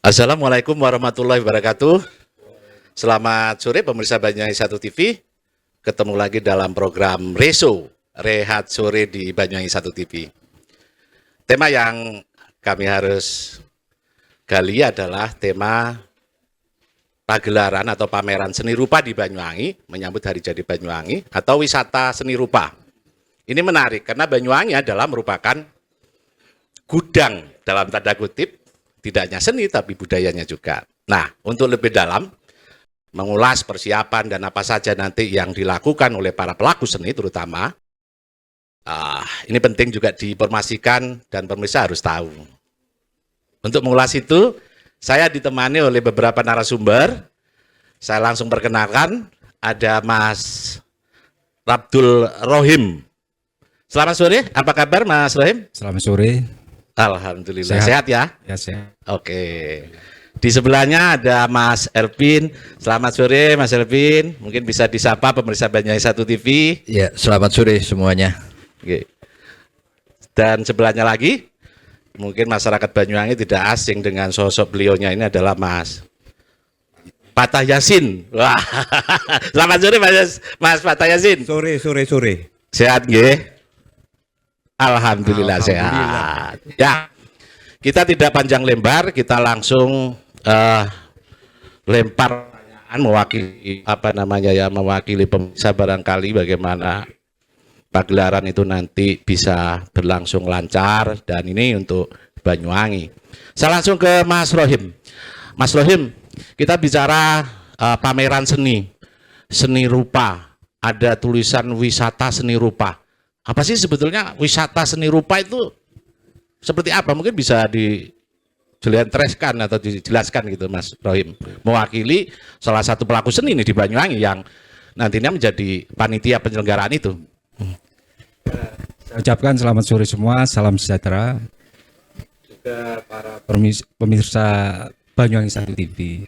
Assalamualaikum warahmatullahi wabarakatuh. Selamat sore pemirsa Banyuwangi 1 TV. Ketemu lagi dalam program Reso, Rehat Sore di Banyuwangi 1 TV. Tema yang kami harus gali adalah tema pagelaran atau pameran seni rupa di Banyuwangi, menyambut Hari Jadi Banyuwangi, atau wisata seni rupa. Ini menarik karena Banyuwangi adalah merupakan gudang dalam tanda kutip, tidak hanya seni tapi budayanya juga. Nah, untuk lebih dalam mengulas persiapan dan apa saja nanti yang dilakukan oleh para pelaku seni terutama, ini penting juga diinformasikan dan pemirsa harus tahu. Untuk mengulas itu, saya ditemani oleh beberapa narasumber. Saya langsung perkenalkan, ada Mas Abdul Rohim. Selamat sore, apa kabar Mas Rohim? Selamat sore. Alhamdulillah, sehat ya? Ya, sehat. Oke. Di sebelahnya ada Mas Elvin. Selamat sore Mas Elvin. Mungkin bisa disapa pemirsa Banyuwangi 1 TV. Ya, selamat sore semuanya. Oke. Dan sebelahnya lagi, mungkin masyarakat Banyuwangi tidak asing dengan sosok beliaunya, ini adalah Mas Fatah Yasin. Wah. Selamat sore Mas Fatah Yasin. Sore. Sehat nggih? Alhamdulillah sehat. Ya, kita tidak panjang lebar, kita langsung lempar pertanyaan mewakili pemirsa barangkali bagaimana pagelaran itu nanti bisa berlangsung lancar, dan ini untuk Banyuwangi. Saya langsung ke Mas Rohim. Mas Rohim, kita bicara pameran seni rupa. Ada tulisan wisata seni rupa. Apa sih sebetulnya wisata seni rupa itu seperti apa? Mungkin bisa dijelaskan atau dijelaskan gitu Mas Rohim. Mewakili salah satu pelaku seni ini di Banyuwangi yang nantinya menjadi panitia penyelenggaraan itu. Saya ucapkan selamat sore semua, salam sejahtera. Juga para pemirsa Banyuwangi 1 TV.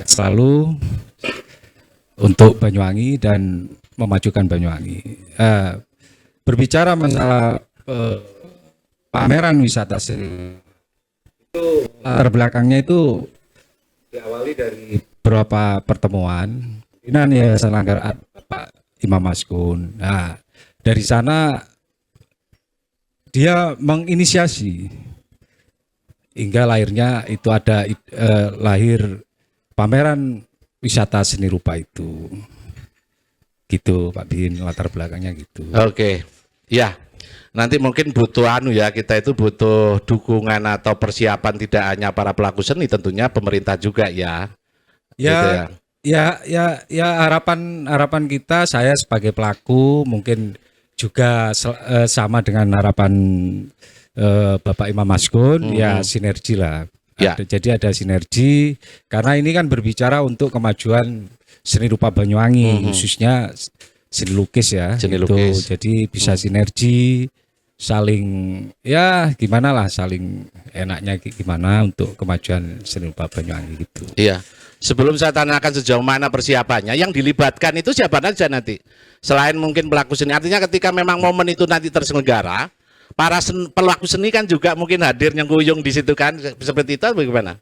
Selalu untuk Banyuwangi dan memajukan Banyuwangi. Berbicara masalah pameran wisata seni itu latar belakangnya itu diawali dari beberapa pertemuan pimpinan Yayasan Langgar Pak Imam Maskun. Nah, dari sana dia menginisiasi hingga lahirnya itu ada lahir pameran wisata seni rupa itu. Gitu Pak Bin, latar belakangnya gitu. Oke. Ya, nanti mungkin butuh kita itu butuh dukungan atau persiapan tidak hanya para pelaku seni, tentunya pemerintah juga ya. Ya, gitu ya harapan kita, saya sebagai pelaku mungkin juga sama dengan harapan Bapak Imam Maskun, ya sinergi lah. Ya. Jadi ada sinergi karena ini kan berbicara untuk kemajuan seni rupa Banyuwangi, khususnya seni lukis ya. Seni gitu. lukis. Jadi bisa sinergi, saling ya gimana lah, saling enaknya gimana untuk kemajuan seni rupa Banyuwangi gitu. Iya. Sebelum saya tanyakan sejauh mana persiapannya, yang dilibatkan itu siapa saja nanti? Selain mungkin pelaku seni, artinya ketika memang momen itu nanti terselenggara, para pelaku seni kan juga mungkin hadir nyengkuyung di situ kan, seperti itu bagaimana?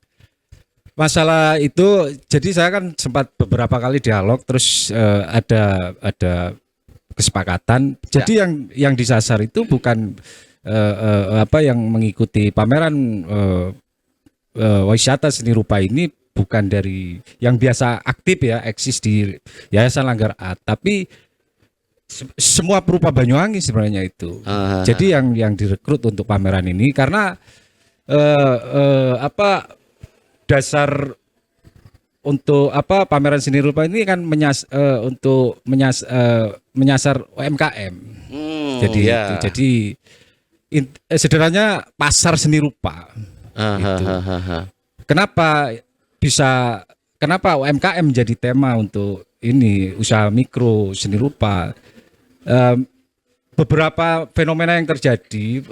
Masalah itu, jadi saya kan sempat beberapa kali dialog, terus ada kesepakatan. Jadi yang disasar itu bukan yang mengikuti pameran wisata seni rupa ini, bukan dari yang biasa aktif ya, eksis di Yayasan Langgar Art, tapi semua perupa Banyuwangi sebenarnya itu. Jadi yang direkrut untuk pameran ini karena dasar untuk pameran seni rupa ini kan untuk menyasar UMKM. Jadi sederhananya pasar seni rupa. Gitu. Kenapa UMKM menjadi tema untuk ini usaha mikro seni rupa? Beberapa fenomena yang terjadi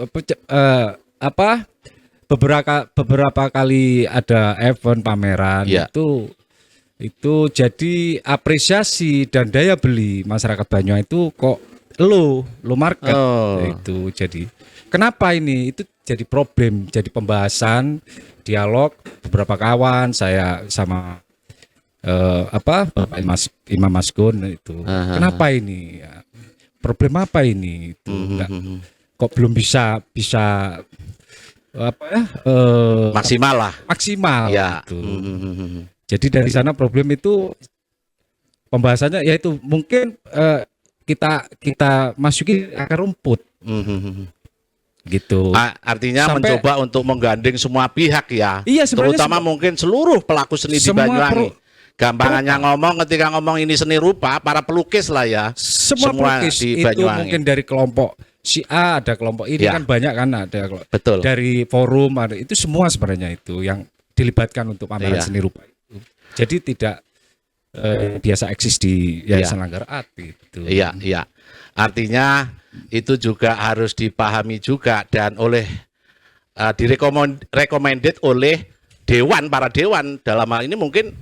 beberapa kali ada event pameran itu jadi apresiasi dan daya beli masyarakat Banyuwangi itu kok low market itu. Jadi kenapa ini itu jadi problem, jadi pembahasan dialog beberapa kawan saya sama Bapak Imam Masgun itu. Kenapa ini? Ya, problem apa ini? Itu kok belum bisa maksimal lah. maksimal Ya. gitu. Jadi dari sana problem itu pembahasannya yaitu mungkin kita masuki akar rumput gitu. Artinya Sampai- mencoba untuk menggandeng semua pihak ya. Iya, sebenarnya terutama mungkin seluruh pelaku seni di semua Banyuwangi. Gampangannya ngomong ketika ngomong ini seni rupa, para pelukis lah ya. semua pelukis di itu Banyuwangi. mungkin dari kelompok si A ada kelompok ini Ya. kan banyak kan ada Betul. dari forum ada itu semua sebenarnya itu yang dilibatkan untuk pameran Iya. seni rupa itu. Jadi tidak biasa eksis di Yayasan Langgar Art itu. Iya, iya. Artinya itu juga harus dipahami juga dan oleh recommended oleh para dewan dalam hal ini mungkin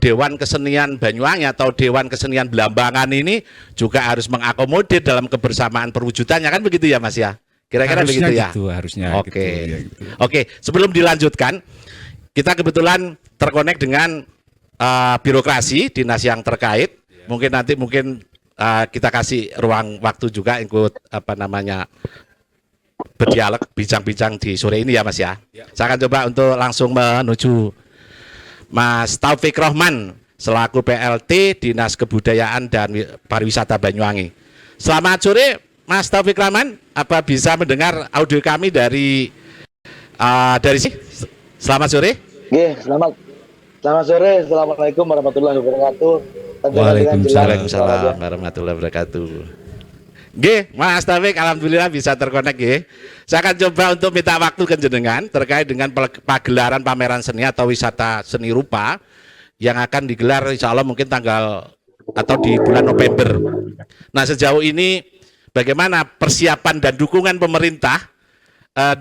Dewan Kesenian Banyuwangi atau Dewan Kesenian Belambangan ini juga harus mengakomodir dalam kebersamaan perwujudannya kan begitu ya Mas ya? Kira-kira Harusnya begitu ya? gitu, harusnya Oke. gitu, ya gitu. Oke, sebelum dilanjutkan kita kebetulan terkonek dengan birokrasi dinas yang terkait. Mungkin nanti kita kasih ruang waktu juga ikut berdialog bincang-bincang di sore ini ya Mas ya. Saya akan coba untuk langsung menuju Mas Taufik Rohman selaku PLT Dinas Kebudayaan dan Pariwisata Banyuwangi. Selamat sore Mas Taufik Rohman, apa bisa mendengar audio kami dari sini? Selamat sore. Oke, selamat sore. Assalamualaikum warahmatullahi wabarakatuh. Waalaikumsalam warahmatullahi wabarakatuh. Nggih, Mas Taufik, alhamdulillah bisa terkonek nggih. Saya akan coba untuk minta waktu ke jenengan terkait dengan pagelaran pameran seni atau wisata seni rupa yang akan digelar insya Allah mungkin tanggal atau di bulan November. Nah, sejauh ini bagaimana persiapan dan dukungan pemerintah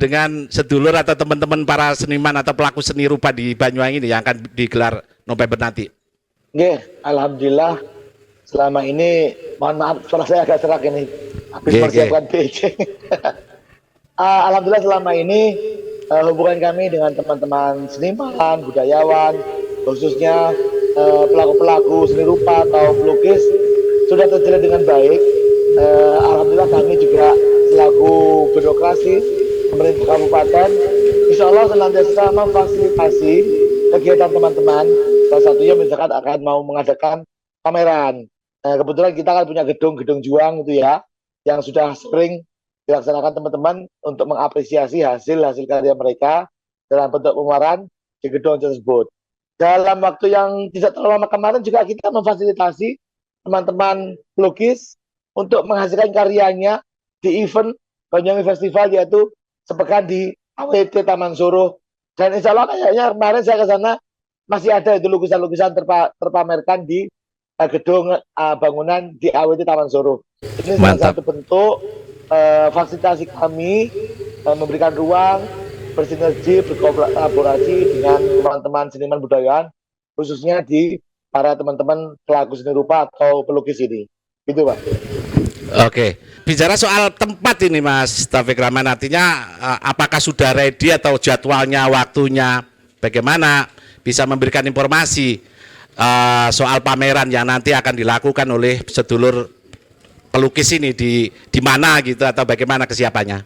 dengan sedulur atau teman-teman para seniman atau pelaku seni rupa di Banyuwangi ini yang akan digelar November nanti? Oke, alhamdulillah selama ini, mohon maaf suara saya agak serak ini habis persiapkan PJ. Alhamdulillah selama ini hubungan kami dengan teman-teman seniman, budayawan, khususnya pelaku-pelaku seni rupa atau pelukis sudah terjalin dengan baik. Alhamdulillah kami juga selaku birokrasi pemerintah kabupaten, insya Allah senantiasa memfasilitasi kegiatan teman-teman. Salah satunya misalkan akan mau mengadakan pameran. Kebetulan kita kan punya gedung juang itu ya, yang sudah sering dilaksanakan teman-teman untuk mengapresiasi hasil karya mereka dalam bentuk pemeran di gedung tersebut. Dalam waktu yang tidak terlalu lama kemarin juga kita memfasilitasi teman-teman pelukis untuk menghasilkan karyanya di event Banyuwangi Festival, yaitu sepekan di AWT Taman Suruh. Dan insya Allah kayaknya kemarin saya ke sana masih ada itu lukisan-lukisan terpamerkan di gedung bangunan di AWT Taman Suruh. Ini salah satu bentuk fasilitasi kami memberikan ruang bersinergi, berkolaborasi dengan teman-teman seniman budayaan, khususnya di para teman-teman pelaku seni rupa atau pelukis ini. Gitu Pak. Oke, bicara soal tempat ini Mas Taufik Rahman, artinya apakah sudah ready atau jadwalnya, waktunya, bagaimana bisa memberikan informasi soal pameran yang nanti akan dilakukan oleh sedulur pelukis ini di mana gitu atau bagaimana kesiapannya?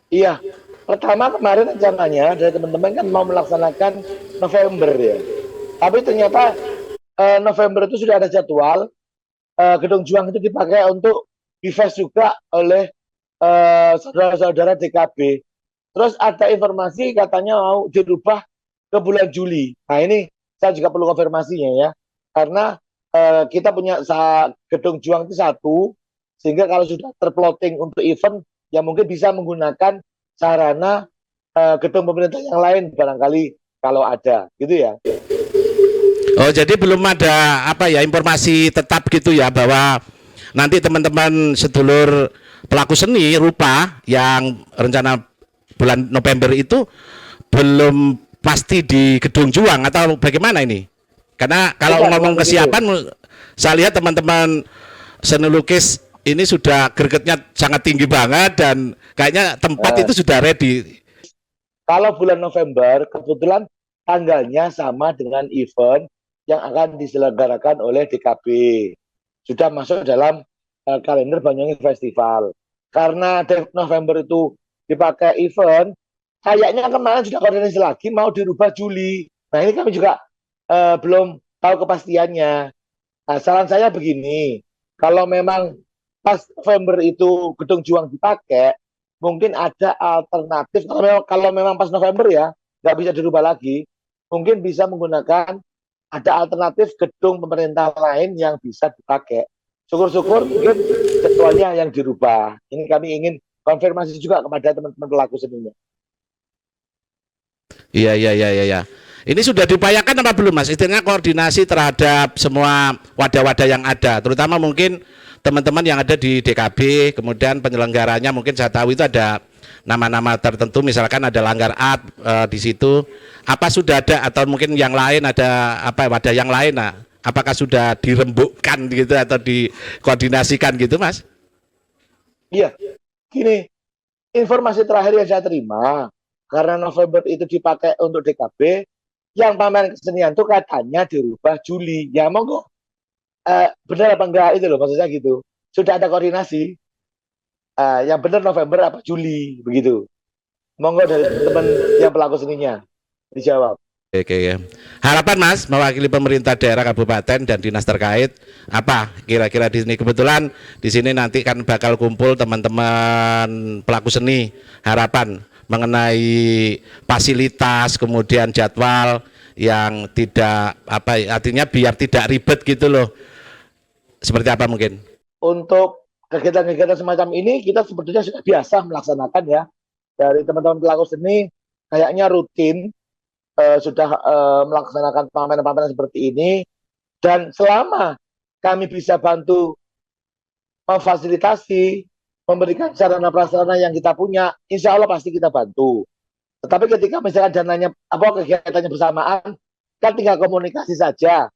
Iya, pertama kemarin rencananya dari teman-teman kan mau melaksanakan November ya, tapi ternyata November itu sudah ada jadwal. Gedung Juang itu dipakai untuk divest juga oleh saudara-saudara DKB. Terus ada informasi katanya mau dirubah ke bulan Juli. Nah ini saya juga perlu konfirmasinya ya, karena kita punya gedung Juang itu satu, sehingga kalau sudah terplotting untuk event, ya mungkin bisa menggunakan sarana gedung pemerintah yang lain barangkali kalau ada, gitu ya. Oh, jadi belum ada informasi tetap gitu ya bahwa nanti teman-teman sedulur pelaku seni rupa yang rencana bulan November itu belum pasti di Gedung Juang atau bagaimana ini? Karena kalau ngomong kesiapan, saya lihat teman-teman seni lukis ini sudah gregetnya sangat tinggi banget dan kayaknya tempat itu sudah ready. Kalau bulan November kebetulan tanggalnya sama dengan event yang akan diselenggarakan oleh DKB. Sudah masuk dalam kalender Banyuwangi Festival. Karena November itu dipakai event, kayaknya kemarin sudah koordinasi lagi mau dirubah Juli. Nah ini kami juga belum tahu kepastiannya. Nah, saran saya begini, kalau memang pas November itu Gedung Juang dipakai, mungkin ada alternatif. Kalau memang pas November ya, nggak bisa dirubah lagi, mungkin bisa menggunakan ada alternatif gedung pemerintah lain yang bisa dipakai. Syukur-syukur mungkin jadwalnya yang dirubah. Ini kami ingin konfirmasi juga kepada teman-teman pelaku seninya. Iya. Ini sudah diupayakan apa belum Mas? Istilahnya koordinasi terhadap semua wadah-wadah yang ada, terutama mungkin teman-teman yang ada di DKB, kemudian penyelenggaranya mungkin saya tahu itu ada nama-nama tertentu, misalkan ada Langgar Art di situ. Apa sudah ada atau mungkin yang lain ada apa wadah yang lain? Nah, apakah sudah dirembukkan gitu atau dikoordinasikan gitu, Mas? Iya, gini, informasi terakhir yang saya terima, karena November itu dipakai untuk DKB, yang pameran kesenian itu katanya dirubah Juli. Ya monggo, benar apa enggak itu loh maksudnya gitu. Sudah ada koordinasi, yang benar November apa Juli begitu. Monggo dari teman yang pelaku seninya dijawab. Oke. Harapan Mas mewakili pemerintah daerah kabupaten dan dinas terkait apa kira-kira di sini, kebetulan di sini nanti kan bakal kumpul teman-teman pelaku seni, harapan mengenai fasilitas kemudian jadwal yang tidak apa artinya biar tidak ribet gitu loh. Seperti apa mungkin? Untuk kegiatan-kegiatan semacam ini kita sebetulnya sudah biasa melaksanakan ya. Dari teman-teman pelaku seni kayaknya rutin sudah melaksanakan pameran-pameran seperti ini, dan selama kami bisa bantu memfasilitasi, memberikan sarana prasarana yang kita punya, insya Allah pasti kita bantu. Tetapi ketika misalkan dananya apa kegiatannya bersamaan, kan tinggal komunikasi saja.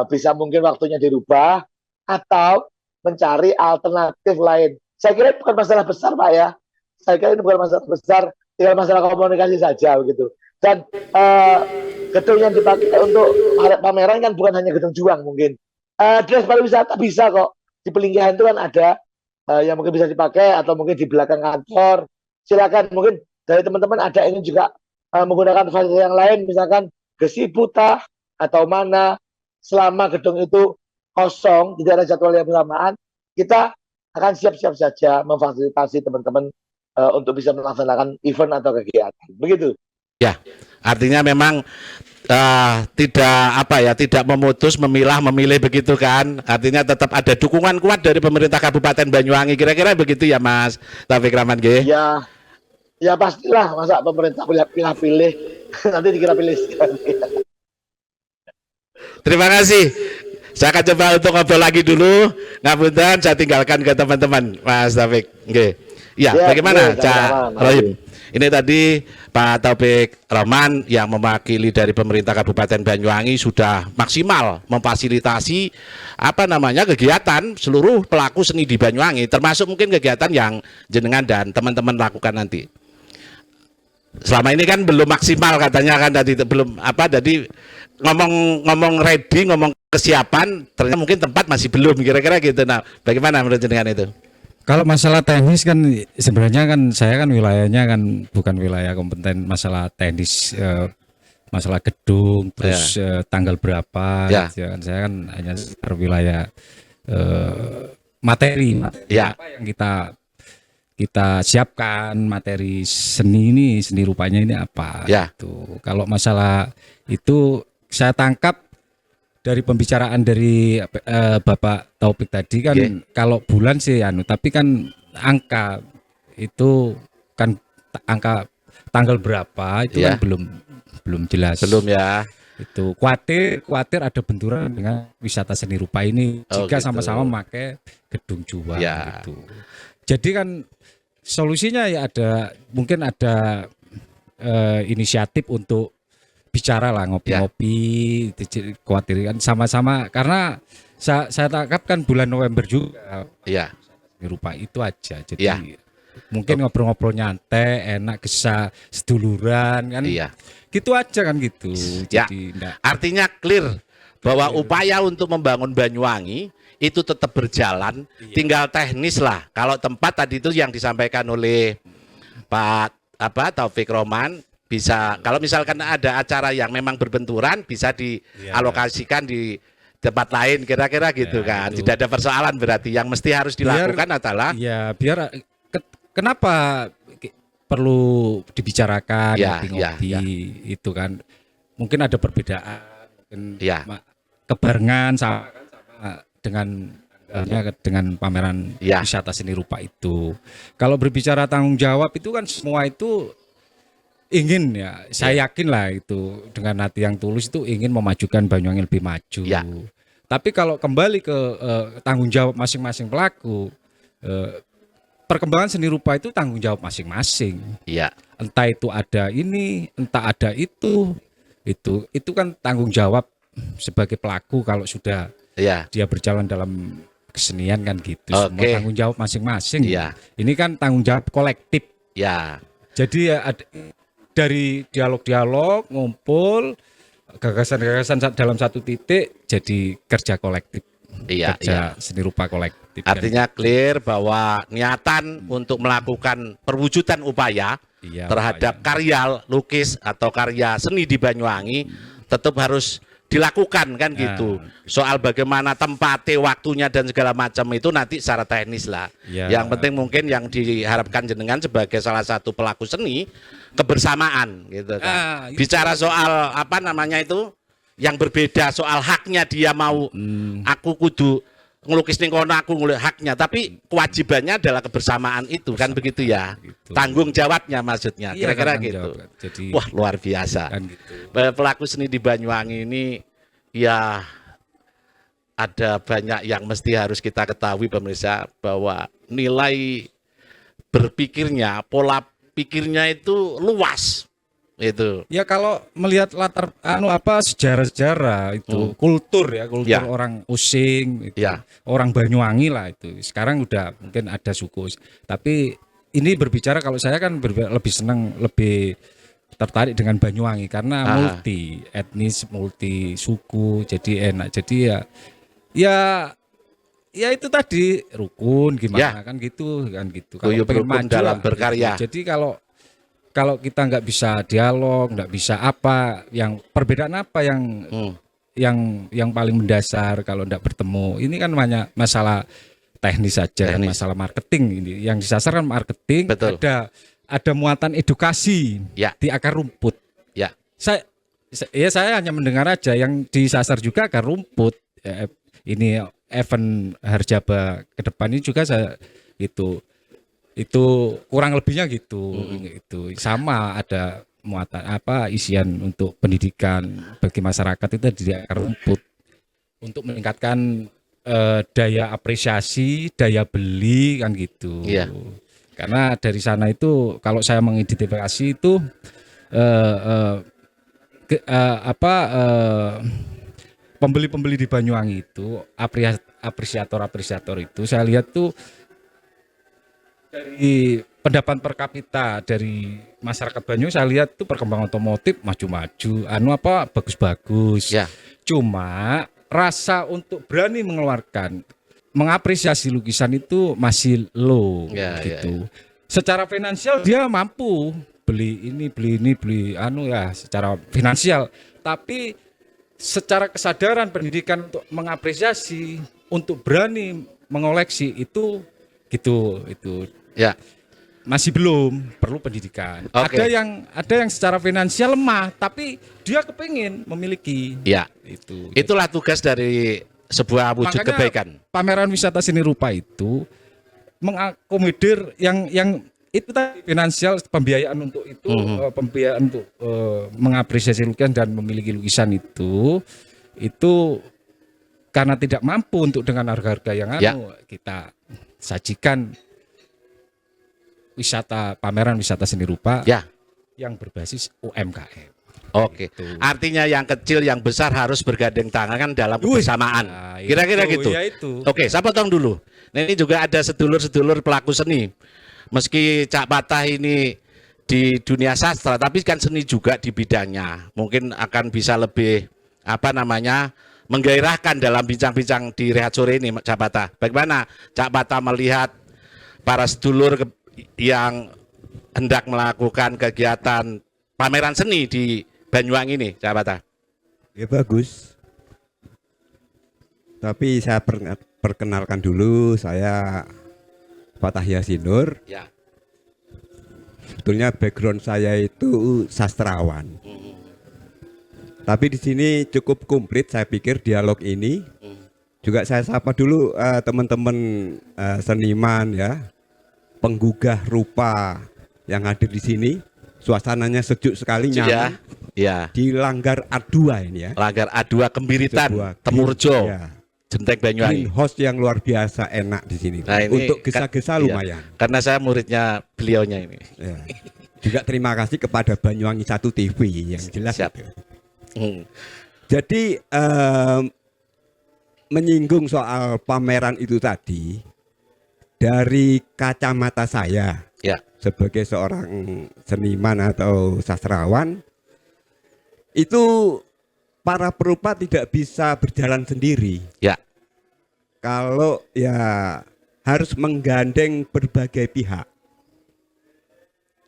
Bisa mungkin waktunya dirubah atau mencari alternatif lain. Saya kira itu bukan masalah besar Pak ya. Saya kira ini bukan masalah besar, tinggal masalah komunikasi saja begitu. Dan gedung yang dipakai untuk pameran kan bukan hanya gedung Juang mungkin. Dinas pariwisata bisa kok. Di Pelinggihan itu kan ada yang mungkin bisa dipakai, atau mungkin di belakang kantor. Silakan, mungkin dari teman-teman ada ini juga menggunakan fasilitas yang lain, misalkan Gesi Buta atau mana, selama gedung itu kosong, tidak ada jadwal yang bersamaan, kita akan siap-siap saja memfasilitasi teman-teman untuk bisa melaksanakan event atau kegiatan. Begitu. Ya, artinya memang tidak memutus, memilih begitu kan, artinya tetap ada dukungan kuat dari pemerintah Kabupaten Banyuwangi, kira-kira begitu ya Mas Taufik Rahman G? Ya pastilah, masa pemerintah pilih-pilih nanti dikira pilih. Terima kasih, saya akan coba untuk ngobrol lagi dulu, ngapunten saya tinggalkan ke teman-teman Mas Taufik G. Ya, bagaimana Cak Rohim? Ini tadi Pak Taufik Rahman yang mewakili dari pemerintah Kabupaten Banyuwangi sudah maksimal memfasilitasi kegiatan seluruh pelaku seni di Banyuwangi, termasuk mungkin kegiatan yang jenengan dan teman-teman lakukan nanti. Selama ini kan belum maksimal katanya kan tadi, belum jadi ngomong ready, ngomong kesiapan, ternyata mungkin tempat masih belum, kira-kira gitu. Nah, bagaimana menurut jenengan itu? Kalau masalah teknis kan sebenarnya kan saya kan wilayahnya kan bukan wilayah kompeten masalah teknis, masalah gedung terus tanggal berapa gitu kan. Saya kan hanya wilayah materi apa yang kita siapkan, materi seni rupanya ini apa gitu. Kalau masalah itu saya tangkap dari pembicaraan dari Bapak Taufik tadi kan, kalau bulan sih tapi kan angka itu kan angka tanggal berapa itu kan belum jelas. Belum ya. Itu khawatir ada benturan dengan wisata seni rupa ini jika sama-sama memakai gedung Juang gitu. Jadi kan solusinya ya mungkin ada inisiatif untuk bicara lah, ngopi-ngopi, khawatir kan sama-sama, karena saya tangkap kan bulan November juga. Iya. Rupa itu aja. Jadi Mungkin ngobrol-ngobrol nyantai, enak, gesah, seduluran kan. Iya. Gitu aja kan gitu. Ya, Jadi artinya clear bahwa upaya untuk membangun Banyuwangi itu tetap berjalan, tinggal teknis lah. Kalau tempat tadi itu yang disampaikan oleh Pak Taufik Roman, bisa kalau misalkan ada acara yang memang berbenturan bisa dialokasikan di tempat lain kira-kira gitu kan. itu. Tidak ada persoalan berarti yang mesti harus dilakukan adalah biar kenapa perlu dibicarakan Ya, ngopi-ngopi ya. itu kan. Mungkin ada perbedaan, mungkin Ya. kebarengan sama dengan pameran Ya. wisata seni rupa itu. Kalau berbicara tanggung jawab itu kan semua itu ingin ya, saya yakin lah itu dengan hati yang tulus itu ingin memajukan Banyuwangi lebih maju. Ya. Tapi kalau kembali ke tanggung jawab masing-masing pelaku, perkembangan seni rupa itu tanggung jawab masing-masing. ya, Entah itu ada ini, entah ada itu kan tanggung jawab sebagai pelaku kalau sudah ya, dia berjalan dalam kesenian kan gitu. Oke. Semua tanggung jawab masing-masing. Iya. Ini kan tanggung jawab kolektif. ya, Jadi ya dari dialog-dialog, ngumpul, gagasan-gagasan dalam satu titik jadi kerja kolektif. Iya, Kerja seni rupa kolektif. artinya clear bahwa niatan untuk melakukan perwujudan upaya Iya, terhadap karya lukis atau karya seni di Banyuwangi tetap harus dilakukan kan gitu. Soal bagaimana tempatnya, waktunya dan segala macam itu nanti secara teknis lah. Ya. Yang penting mungkin yang diharapkan jenengan sebagai salah satu pelaku seni kebersamaan gitu kan. Itu. Bicara soal apa namanya itu yang berbeda soal haknya dia mau aku kudu ngelukis ning kono aku ngelukis haknya, tapi kewajibannya adalah kebersamaan itu kan begitu ya. Gitu. Tanggung jawabnya maksudnya. Iya, Kira-kira tanggung gitu. jawab. Jadi Wah, luar biasa. kan gitu. Pelaku seni di Banyuwangi ini ya ada banyak yang mesti harus kita ketahui pemirsa, bahwa nilai berpikirnya, pola pikirnya itu luas. Itu. Ya kalau melihat latar sejarah-sejarah itu kultur Ya. orang Using itu, Ya. orang Banyuwangi lah itu. Sekarang udah mungkin ada suku. Tapi ini berbicara kalau saya kan lebih senang, lebih tertarik dengan Banyuwangi karena multi etnis, multi suku, jadi enak. Jadi ya itu tadi rukun gimana kan gitu. Kalau Guyub pengen rukun maju dalam lah, berkarya. gitu. Jadi kalau kita nggak bisa dialog, nggak bisa apa, yang perbedaan apa yang paling mendasar kalau nggak bertemu, ini kan banyak masalah teknis saja, masalah marketing ini. Yang disasar kan marketing, Betul. ada muatan edukasi Ya. di akar rumput. Ya. Saya hanya mendengar aja yang disasar juga akar rumput. Ini event Harjaba ke depan ini juga saya itu kurang lebihnya gitu. Itu sama ada muatan isian untuk pendidikan bagi masyarakat itu di akar rumput untuk meningkatkan daya apresiasi, daya beli kan gitu. Iya. Karena dari sana itu kalau saya mengidentifikasi itu pembeli-pembeli di Banyuwangi itu apresiator itu saya lihat tuh dari pendapatan per kapita dari masyarakat Banyuwangi saya lihat tuh perkembangan otomotif maju-maju, bagus-bagus. Ya. Cuma rasa untuk berani mengapresiasi lukisan itu masih low gitu. Secara finansial dia mampu beli ini, beli secara finansial, tapi secara kesadaran pendidikan untuk mengapresiasi, untuk berani mengoleksi itu Ya. masih belum, perlu pendidikan. Oke. Ada yang secara finansial lemah, tapi dia kepingin memiliki. Ya. Itu. Itulah tugas dari sebuah wujud Makanya kebaikan. pameran wisata seni rupa itu mengakomodir yang itu tadi finansial, pembiayaan untuk itu, pembiayaan untuk mengapresiasi lukisan dan memiliki lukisan itu karena tidak mampu untuk dengan harga-harga yang kita sajikan pameran wisata seni rupa yang berbasis UMKM. Oke. Gitu. Artinya yang kecil yang besar harus bergandeng tangan dalam kebersamaan. Nah, Kira-kira itu, gitu. ya itu. Oke, saya potong dulu. Nah, ini juga ada sedulur-sedulur pelaku seni meski Cak Patah ini di dunia sastra, tapi kan seni juga di bidangnya. Mungkin akan bisa lebih menggairahkan dalam bincang-bincang di Rehat Sore ini, Cak Patah. Bagaimana Cak Patah melihat para sedulur yang hendak melakukan kegiatan pameran seni di Banyuwangi ini, Cak Patah? Ya bagus. Tapi saya perkenalkan dulu, saya Patah Yasinur. Ya. Sebetulnya background saya itu sastrawan. Tapi di sini cukup komplit, saya pikir dialog ini. Juga saya sapa dulu teman-teman seniman ya, penggugah rupa yang hadir di sini. Suasananya sejuk sekali, nyaman. Ya. Di Langgar A2 ini ya. Langgar A2 Kembiritan, Sebuah Temurjo, ya. Genteng Banyuwangi. Host yang luar biasa enak di sini. Nah, ini untuk gesa-gesa lumayan. Karena saya muridnya beliaunya ini. Ya. Juga terima kasih kepada Banyuwangi 1 TV yang jelas. Siap. Itu. Jadi menyinggung soal pameran itu tadi, dari kacamata saya Ya. sebagai seorang seniman atau sastrawan, itu para perupa tidak bisa berjalan sendiri. Ya. Kalau ya harus menggandeng berbagai pihak.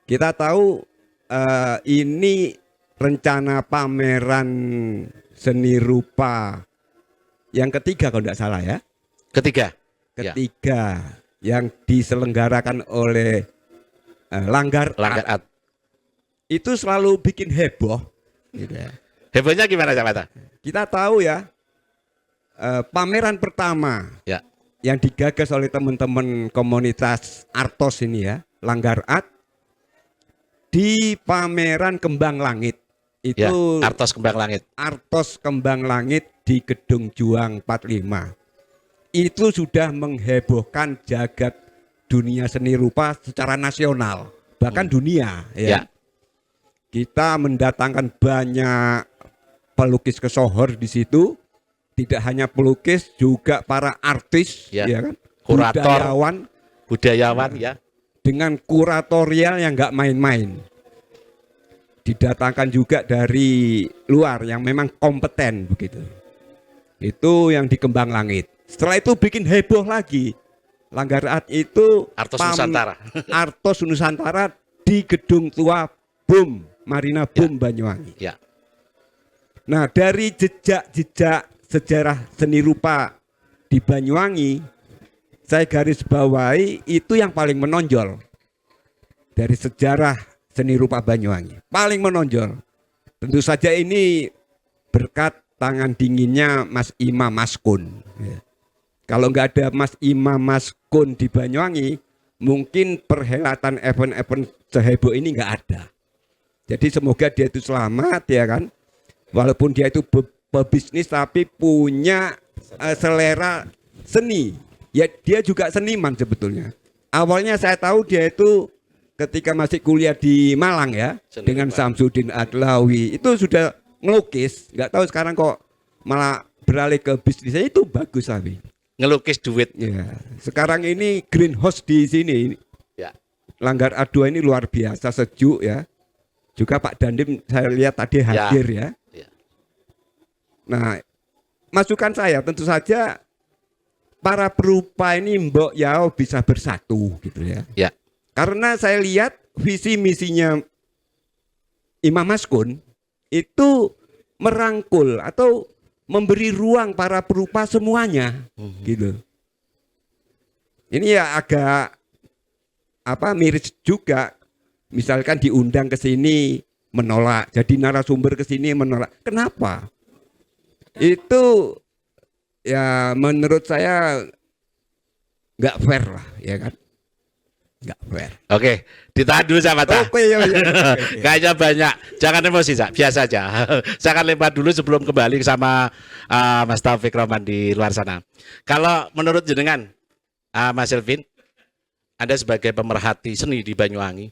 Kita tahu ini rencana pameran seni rupa yang ketiga kalau tidak salah ya. Ketiga. Ketiga yang diselenggarakan oleh Langgar Art. Itu selalu bikin heboh. Gitu ya. Hebohnya gimana, Cak Patah? Kita tahu ya, pameran pertama Ya. yang digagas oleh teman-teman komunitas Artos ini ya, Langgar Art, di pameran Kembang Langit. Ya, Itu Artos Kembang Langit. Artos Kembang Langit di Gedung Juang 45. Itu sudah menghebohkan jagat dunia seni rupa secara nasional, bahkan dunia ya. Kita mendatangkan banyak pelukis kesohor di situ, tidak hanya pelukis, juga para artis, Ya. ya kan, Kurator, budayawan ya. dengan kuratorial yang nggak main-main. Didatangkan juga dari luar yang memang kompeten begitu. Itu yang di Kembang Langit. Setelah itu bikin heboh lagi. Langgar Art itu Artos Nusantara. Artos Nusantara di Gedung Tua BUM, Marina BUM Banyuwangi. Ya. Nah, dari jejak-jejak sejarah seni rupa di Banyuwangi, saya garis bawahi itu yang paling menonjol dari sejarah seni rupa Banyuwangi. Paling menonjol. Tentu saja ini berkat tangan dinginnya Mas Imam Maskun. Ya. Kalau nggak ada Mas Imam Maskun di Banyuwangi, mungkin perhelatan event-event seheboh ini nggak ada. Jadi semoga dia itu selamat ya kan. Walaupun dia itu pebisnis tapi punya selera seni. Ya dia juga seniman sebetulnya. Awalnya saya tahu dia itu ketika masih kuliah di Malang ya, Seni dengan rupa. Samsudin Adlawi. Itu sudah ngelukis, nggak tahu sekarang kok malah beralih ke bisnisnya. Itu bagus tapi. Ngelukis duit. Ya, sekarang ini greenhouse di sini. Ya. Langgar A2 ini luar biasa sejuk ya. Juga Pak Dandim saya lihat tadi hadir ya. Ya. Nah, masukan saya tentu saja para perupa ini mbok yao bisa bersatu gitu ya. Ya. Karena saya lihat visi misinya Imam Maskun itu merangkul atau memberi ruang para perupa semuanya gitu. Ini ya agak miris juga. Misalkan diundang ke sini menolak, jadi narasumber ke sini menolak. Kenapa? Itu ya menurut saya nggak fair lah, ya kan? Nggak fair. Oke, ditahan dulu Cak Patah. Oke, ya. Kayaknya banyak. Jangan emosi, Cak. Biasa aja. Saya akan lempar dulu sebelum kembali sama Mas Taufik Roman di luar sana. Kalau menurut jenengan, Mas Elvin, Anda sebagai pemerhati seni di Banyuwangi,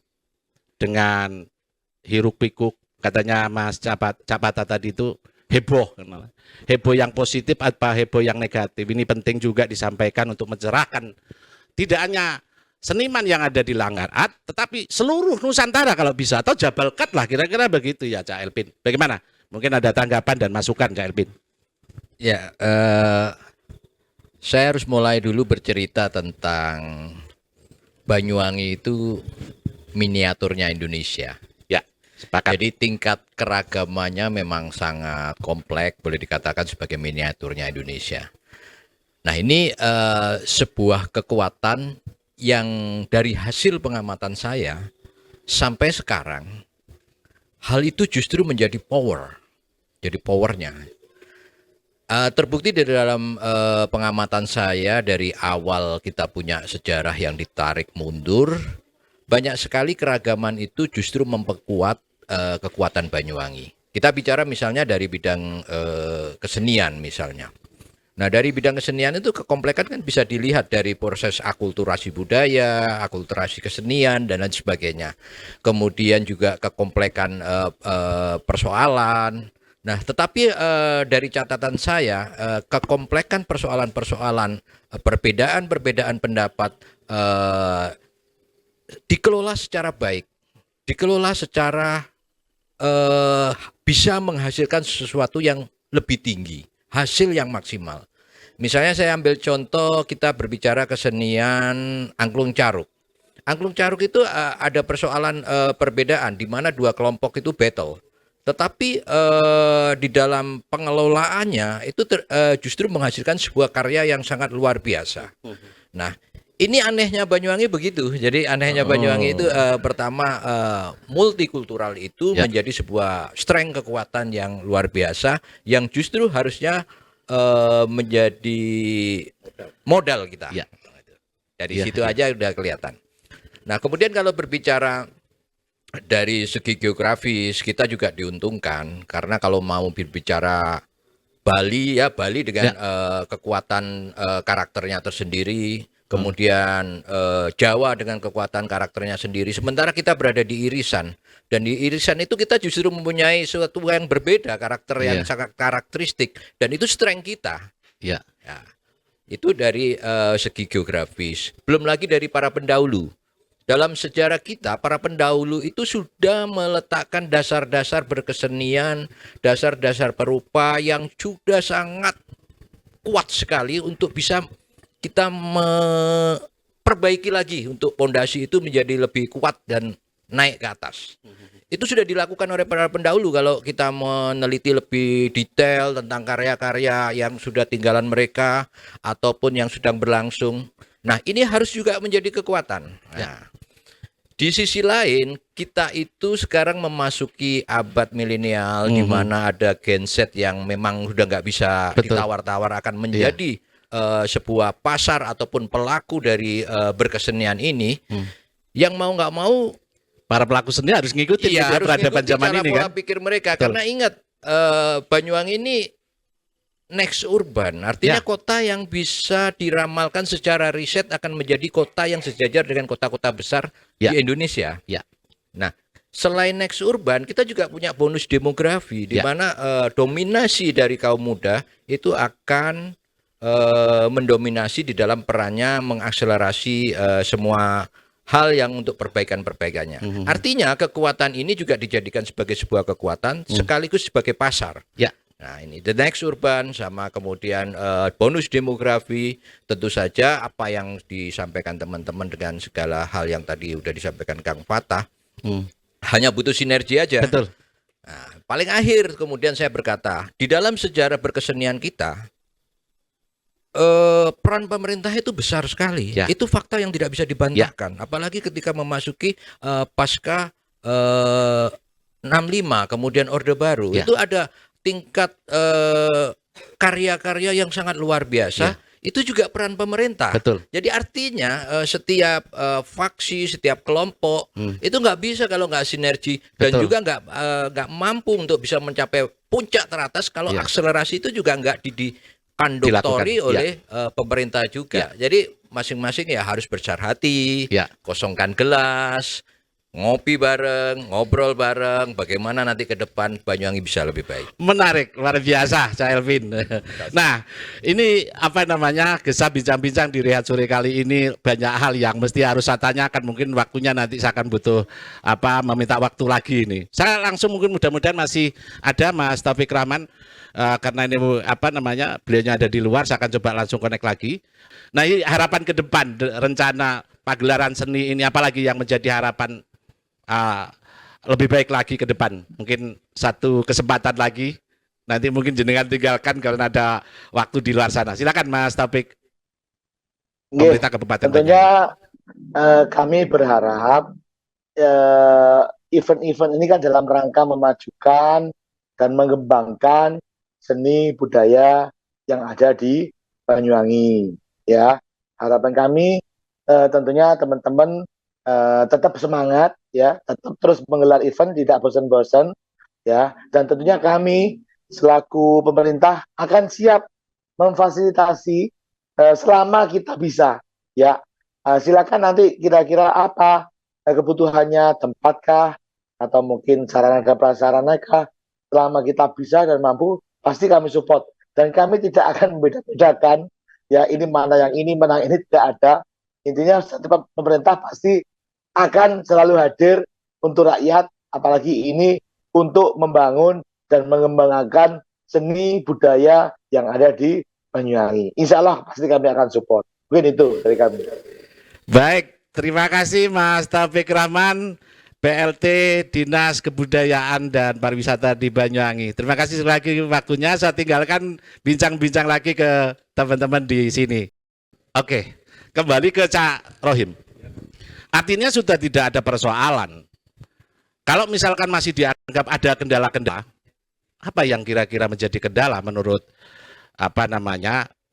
dengan hiruk pikuk, katanya Mas Cak Patah tadi itu heboh. Heboh yang positif apa heboh yang negatif. Ini penting juga disampaikan untuk mencerahkan tidak hanya seniman yang ada di Langgarat, tetapi seluruh Nusantara kalau bisa, atau Jabalkat lah, kira-kira begitu ya Cak Elvin. Bagaimana? Mungkin ada tanggapan dan masukan Cak Elvin. Ya, saya harus mulai dulu bercerita tentang Banyuwangi itu miniaturnya Indonesia. Ya, sepakat. Jadi tingkat keragamannya memang sangat kompleks, boleh dikatakan sebagai miniaturnya Indonesia. Nah ini sebuah kekuatan yang dari hasil pengamatan saya sampai sekarang, hal itu justru menjadi power, jadi powernya. Terbukti dari dalam pengamatan saya dari awal kita punya sejarah yang ditarik mundur, banyak sekali keragaman itu justru memperkuat kekuatan Banyuwangi. Kita bicara misalnya dari bidang kesenian misalnya. Nah dari bidang kesenian itu kekomplekan kan bisa dilihat dari proses akulturasi budaya, akulturasi kesenian dan lain sebagainya. Kemudian juga kekomplekan persoalan. Nah, tetapi dari catatan saya, kekomplekan persoalan-persoalan, perbedaan-perbedaan pendapat dikelola secara baik, dikelola secara bisa menghasilkan sesuatu yang lebih tinggi, hasil yang maksimal. Misalnya saya ambil contoh, kita berbicara kesenian angklung caruk. Angklung caruk itu ada persoalan perbedaan di mana dua kelompok itu battle. Tetapi di dalam pengelolaannya itu justru menghasilkan sebuah karya yang sangat luar biasa. Nah, ini anehnya Banyuwangi begitu. Jadi anehnya Banyuwangi itu pertama multikultural itu menjadi sebuah strength kekuatan yang luar biasa yang justru harusnya menjadi modal kita. Ya. Dari situ aja udah kelihatan. Nah, kemudian kalau berbicara dari segi geografis kita juga diuntungkan karena kalau mau berbicara Bali ya Bali dengan kekuatan karakternya tersendiri, kemudian Jawa dengan kekuatan karakternya sendiri. Sementara kita berada di irisan dan di irisan itu kita justru mempunyai sesuatu yang berbeda, karakter yang sangat karakteristik dan itu strength kita. Ya. Ya. Itu dari segi geografis. Belum lagi dari para pendahulu. Dalam sejarah kita, para pendahulu itu sudah meletakkan dasar-dasar berkesenian, dasar-dasar perupa yang sudah sangat kuat sekali untuk bisa kita memperbaiki lagi untuk pondasi itu menjadi lebih kuat dan naik ke atas. Itu sudah dilakukan oleh para pendahulu kalau kita meneliti lebih detail tentang karya-karya yang sudah tinggalan mereka ataupun yang sedang berlangsung. Nah, ini harus juga menjadi kekuatan. Nah, di sisi lain, kita itu sekarang memasuki abad milenial di mana ada Gen Z yang memang sudah nggak bisa ditawar-tawar akan menjadi sebuah pasar ataupun pelaku dari berkesenian ini. Yang mau nggak mau Para pelaku seni harus ngikutin harus peradaban ngikuti zaman cara ini pola kan. pikir mereka. Betul. Karena ingat Banyuwangi ini next urban, artinya kota yang bisa diramalkan secara riset akan menjadi kota yang sejajar dengan kota-kota besar di Indonesia. Ya. Nah, selain next urban, kita juga punya bonus demografi di mana dominasi dari kaum muda itu akan mendominasi di dalam perannya mengakselerasi semua hal yang untuk perbaikan-perbaikannya. Artinya kekuatan ini juga dijadikan sebagai sebuah kekuatan sekaligus sebagai pasar. Ya. Nah ini the next urban sama kemudian bonus demografi, tentu saja apa yang disampaikan teman-teman dengan segala hal yang tadi udah disampaikan Kang Fatah, hanya butuh sinergi aja. Betul. Nah, paling akhir kemudian saya berkata, di dalam sejarah berkesenian kita, peran pemerintah itu besar sekali. Ya. Itu fakta yang tidak bisa dibantahkan. Apalagi ketika memasuki pasca 65 kemudian Orde Baru, itu ada tingkat karya-karya yang sangat luar biasa. Itu juga peran pemerintah. Betul. Jadi artinya setiap faksi, setiap kelompok itu nggak bisa kalau nggak sinergi dan juga nggak mampu untuk bisa mencapai puncak teratas kalau akselerasi itu juga nggak dikonduktori oleh pemerintah juga. Jadi masing-masing ya harus besar hati, kosongkan gelas. ngopi bareng, ngobrol bareng, bagaimana nanti ke depan Banyuwangi bisa lebih baik. Menarik, luar biasa, Cak Elvin. Nah, ini apa namanya, Gesah bincang-bincang di Rehat Sore kali ini banyak hal yang mesti harus saya tanyakan. Mungkin waktunya nanti saya akan butuh meminta waktu lagi ini. Saya langsung mungkin mudah-mudahan masih ada Mas Taufik Rahman. Karena ini beliaunya ada di luar, saya akan coba langsung connect lagi. Nah, ini harapan ke depan, rencana pagelaran seni ini apalagi yang menjadi harapan lebih baik lagi ke depan. Mungkin satu kesempatan lagi. Nanti mungkin jenengan tinggalkan karena ada waktu di luar sana. Silakan Mas Taufik. Pemerintah Kabupaten tentunya kami berharap event-event ini kan dalam rangka memajukan dan mengembangkan seni budaya yang ada di Banyuwangi. Ya, harapan kami tentunya teman-teman tetap semangat, ya, tetap terus menggelar event, tidak bosan-bosan, ya, dan tentunya kami selaku pemerintah akan siap memfasilitasi selama kita bisa, ya. Silakan nanti kira-kira apa kebutuhannya, tempatkah atau mungkin sarana dan prasarana kah, selama kita bisa dan mampu pasti kami support, dan kami tidak akan membeda-bedakan, ya, ini mana yang ini, mana yang ini, tidak ada. Intinya setiap pemerintah pasti akan selalu hadir untuk rakyat, apalagi ini untuk membangun dan mengembangkan seni budaya yang ada di Banyuwangi. Insya Allah pasti kami akan support. Mungkin itu dari kami. Baik, terima kasih Mas Taufik Rahman, PLT Dinas Kebudayaan dan Pariwisata di Banyuwangi. Terima kasih sekali lagi waktunya. Saya tinggalkan bincang-bincang lagi ke teman-teman di sini. Oke, kembali ke Cak Rohim. Artinya sudah tidak ada persoalan. Kalau misalkan masih dianggap ada kendala-kendala, apa yang kira-kira menjadi kendala menurut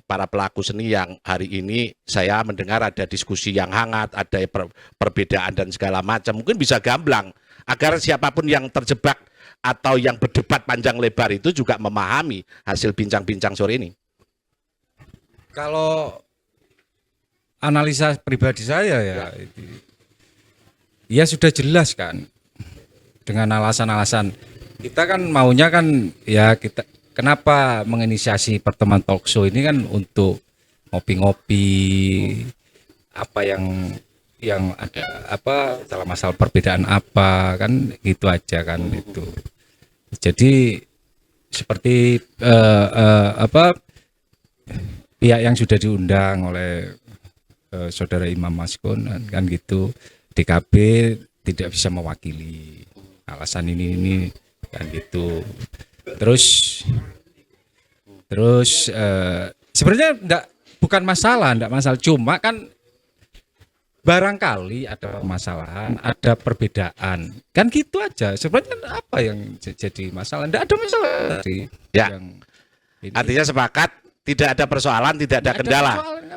para pelaku seni yang hari ini saya mendengar ada diskusi yang hangat, ada perbedaan dan segala macam. Mungkin bisa gamblang agar siapapun yang terjebak atau yang berdebat panjang lebar itu juga memahami hasil bincang-bincang sore ini. Kalau analisa pribadi saya ya sudah jelas kan, dengan alasan-alasan kita kan maunya kan ya, kita kenapa menginisiasi pertemuan talk show ini kan untuk ngopi-ngopi apa yang ada, apa masalah perbedaan apa kan, gitu aja kan itu. Jadi seperti pihak yang sudah diundang oleh saudara Imam Maskun kan gitu, DKB tidak bisa mewakili alasan ini kan gitu. Terus sebenarnya bukan masalah, cuma kan barangkali ada permasalahan, ada perbedaan, kan gitu aja. Sebenarnya apa yang jadi masalah? Tidak ada masalah. Ya, artinya sepakat, tidak ada persoalan, tidak ada kendala.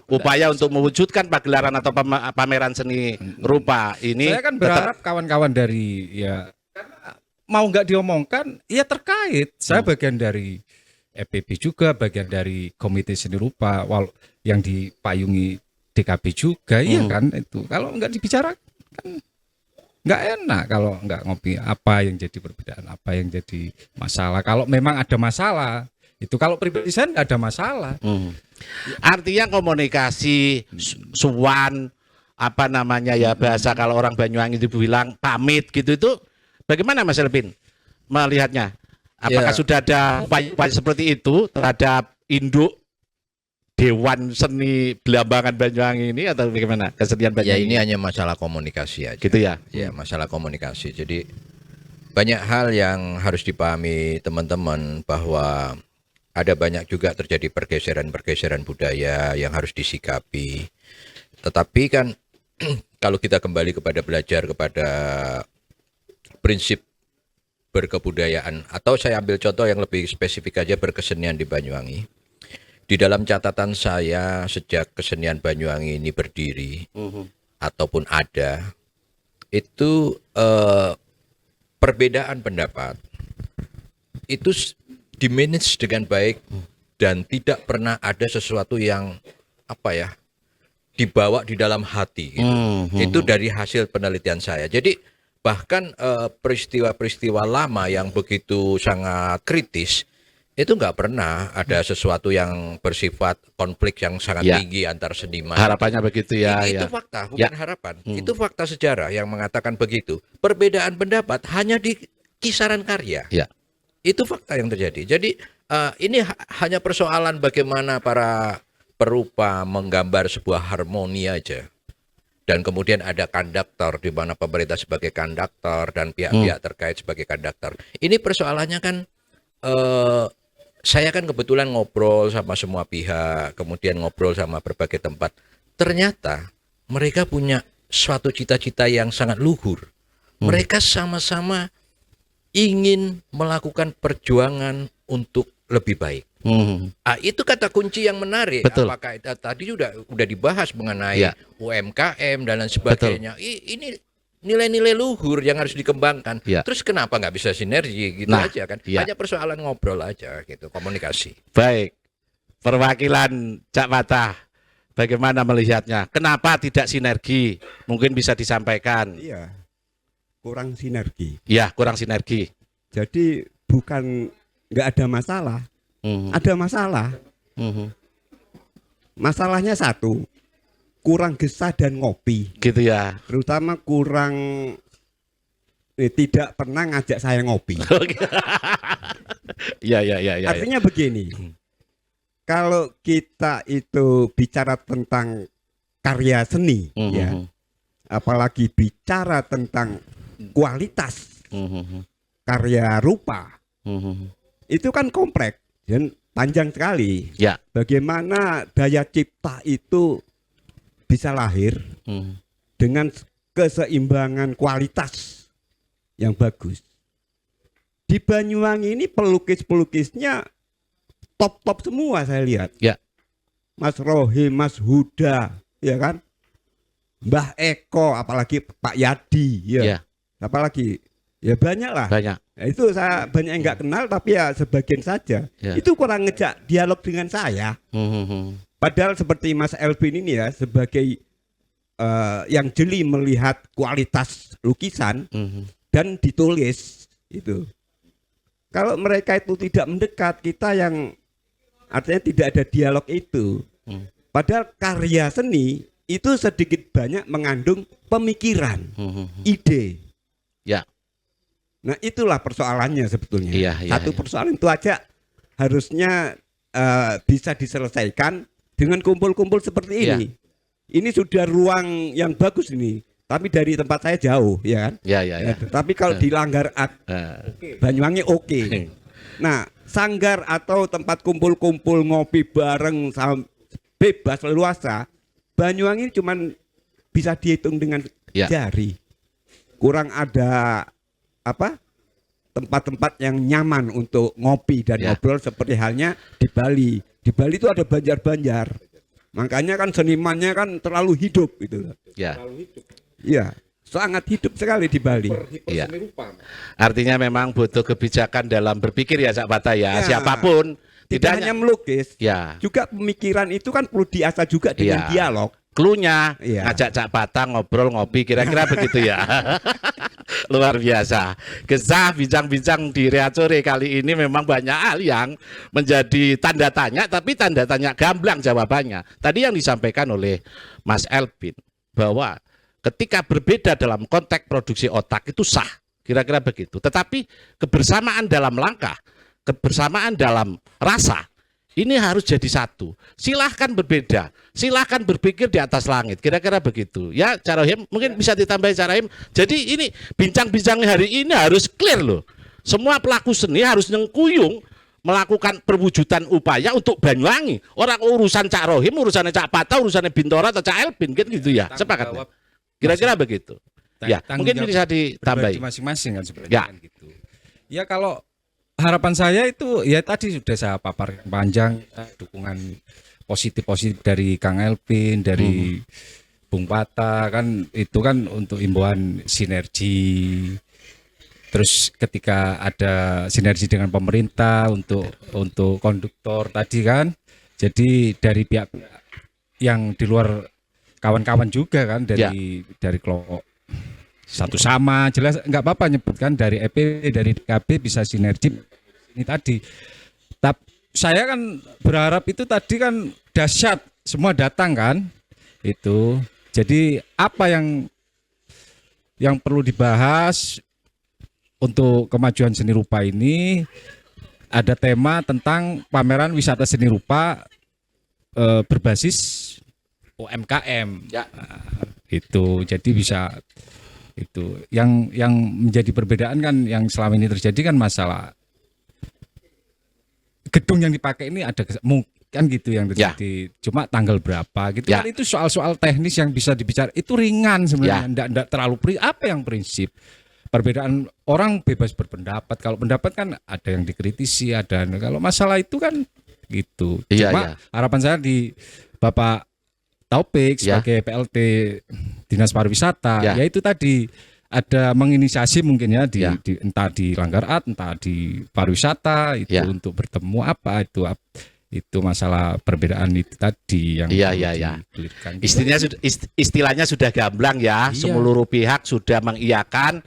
Upaya untuk mewujudkan pagelaran atau pameran seni rupa ini. Saya kan berharap kawan-kawan dari mau nggak diomongkan, ya terkait. Saya bagian dari FPB juga, bagian dari Komite Seni Rupa yang dipayungi DKB juga, iya kan itu. Kalau nggak dibicarakan kan nggak enak, kalau nggak ngopi apa yang jadi perbedaan, apa yang jadi masalah. Kalau memang ada masalah, itu kalau pribadi saya nggak ada masalah. Artinya komunikasi, suwan, bahasa kalau orang Banyuwangi itu bilang pamit gitu, itu bagaimana Mas Elvin melihatnya? Apakah sudah ada upaya seperti itu terhadap induk Dewan Seni Belambangan Banyuwangi ini, atau bagaimana kesenian Banyuwangi? Ya, ini hanya masalah komunikasi aja. Gitu ya? Ya, masalah komunikasi. Jadi banyak hal yang harus dipahami teman-teman, bahwa ada banyak juga terjadi pergeseran-pergeseran budaya yang harus disikapi. Tetapi kan kalau kita kembali kepada belajar kepada prinsip berkebudayaan, atau saya ambil contoh yang lebih spesifik aja, berkesenian di Banyuwangi. Di dalam catatan saya sejak kesenian Banyuwangi ini berdiri ataupun ada, itu perbedaan pendapat itu dimanage dengan baik, dan tidak pernah ada sesuatu yang dibawa di dalam hati gitu. Itu dari hasil penelitian saya. Jadi Bahkan peristiwa-peristiwa lama yang begitu sangat kritis itu nggak pernah ada sesuatu yang bersifat konflik yang sangat Ya. tinggi antar seniman. Harapannya begitu ya. Itu Ya. fakta, bukan harapan. Itu fakta sejarah yang mengatakan begitu. Perbedaan pendapat hanya di kisaran karya. Ya. Itu fakta yang terjadi. Jadi ini hanya persoalan bagaimana para perupa menggambar sebuah harmoni aja. Dan kemudian ada konduktor di mana pemerintah sebagai konduktor dan pihak-pihak terkait sebagai konduktor. Ini persoalannya kan saya kan kebetulan ngobrol sama semua pihak, kemudian ngobrol sama berbagai tempat. Ternyata mereka punya suatu cita-cita yang sangat luhur. Mereka sama-sama ingin melakukan perjuangan untuk lebih baik. Itu kata kunci yang menarik. Betul. Apakah tadi udah dibahas mengenai Ya. UMKM dan lain sebagainya. Ini nilai-nilai luhur yang harus dikembangkan. Ya. Terus kenapa nggak bisa sinergi gitu Nah, aja kan? ya. Hanya persoalan ngobrol aja gitu, komunikasi. Baik, perwakilan Cak Patah, bagaimana melihatnya? Kenapa tidak sinergi? Mungkin bisa disampaikan. Iya, kurang sinergi. Ya, kurang sinergi. Jadi bukan nggak ada masalah, ada masalah. Masalahnya satu, kurang gesah dan ngopi. Gitu ya. Terutama kurang tidak pernah ngajak saya ngopi. Ya. Artinya begini, kalau kita itu bicara tentang karya seni, ya, apalagi bicara tentang kualitas karya rupa, itu kan kompleks dan panjang sekali. Ya. Bagaimana daya cipta itu bisa lahir dengan keseimbangan kualitas yang bagus. Di Banyuwangi ini pelukis-pelukisnya top-top semua saya lihat. Ya. Mas Rohim, Mas Huda, ya kan? Mbah Eko, apalagi Pak Yadi, ya. Ya. Apalagi ya banyak lah. Banyak. Nah, itu saya banyak yang nggak kenal tapi ya sebagian saja. Ya. Itu kurang ngejak dialog dengan saya. Padahal seperti Mas Elvin ini ya sebagai yang jeli melihat kualitas lukisan dan ditulis itu. Kalau mereka itu tidak mendekat, kita yang artinya tidak ada dialog itu. Padahal karya seni itu sedikit banyak mengandung pemikiran, ide. Ya. Nah itulah persoalannya sebetulnya. Iya, Satu iya. persoalan itu aja harusnya bisa diselesaikan dengan kumpul-kumpul seperti ini. Ini sudah ruang yang bagus ini, tapi dari tempat saya jauh, ya kan? Ya. Tapi kalau dilanggar Banyuwangi oke. Nah, sanggar atau tempat kumpul-kumpul ngopi bareng bebas leluasa, Banyuwangi cuman bisa dihitung dengan Ya. jari. Kurang ada tempat-tempat yang nyaman untuk ngopi dan Ya. ngobrol seperti halnya di Bali. Di Bali itu ada banjar-banjar. Makanya kan senimannya kan terlalu hidup gitu. Ya. Iya, sangat hidup sekali di Bali. Iya. Artinya memang butuh kebijakan dalam berpikir ya Cak Patah ya. Ya. Siapapun Tidak hanya melukis, ya. juga pemikiran itu kan perlu diasah juga dengan Iya. dialog. Klunya Iya. ngajak Cak Patah ngobrol ngopi kira-kira begitu ya. Luar biasa. Gesah bincang-bincang di Rehat Sore kali ini memang banyak hal yang menjadi tanda tanya tapi tanda tanya gamblang jawabannya. Tadi yang disampaikan oleh Mas Elvin bahwa ketika berbeda dalam konteks produksi otak itu sah, kira-kira begitu. Tetapi kebersamaan dalam langkah, kebersamaan dalam rasa ini harus jadi satu. Silahkan berbeda, silahkan berpikir di atas langit. Kira-kira begitu. Ya, Cak Rohim mungkin bisa ditambahin Cak Rohim. Jadi ini bincang-bincang hari ini harus clear loh. Semua pelaku seni harus nyengkuyung melakukan perwujudan upaya untuk Banyuwangi. Orang urusan Cak Rohim, urusannya Cak Patah, urusannya Bintoro atau Cak Elvin gitu ya. Sepakat. Jawab Kira-kira begitu. Ya, tanggung mungkin jawab bisa pribadi ditambahin. masing-masing kan sebenarnya Ya. kan gitu. Ya kalau harapan saya itu ya tadi sudah saya papar panjang dukungan positif dari Kang Elvin, dari Bung Patah kan itu kan untuk imbauan sinergi. Terus ketika ada sinergi dengan pemerintah untuk konduktor tadi kan. Jadi dari pihak yang di luar kawan-kawan juga kan dari kelompok satu sama jelas nggak apa-apa nyebutkan dari EP dari DKB bisa sinergi ini tadi. Tapi saya kan berharap itu tadi kan dahsyat semua datang kan itu. Jadi apa yang perlu dibahas untuk kemajuan seni rupa ini, ada tema tentang pameran wisata seni rupa berbasis UMKM. Ya. Nah, itu jadi bisa itu yang menjadi perbedaan kan yang selama ini terjadi kan masalah gedung yang dipakai ini ada kan gitu yang terjadi. Cuma tanggal berapa gitu kan itu soal-soal teknis yang bisa dibicarakan itu ringan sebenarnya, enggak terlalu apa yang prinsip. Perbedaan orang bebas berpendapat. Kalau pendapat kan ada yang dikritisi, ada kalau masalah itu kan gitu. Cuma harapan saya di Bapak Taufik sebagai PLT Dinas Pariwisata, yaitu tadi ada menginisiasi mungkin ya di entah di Langgar Art, entah di pariwisata itu untuk bertemu apa itu masalah perbedaan itu tadi yang diclearkan. Istilahnya sudah gamblang ya, seluruh pihak sudah mengiyakan,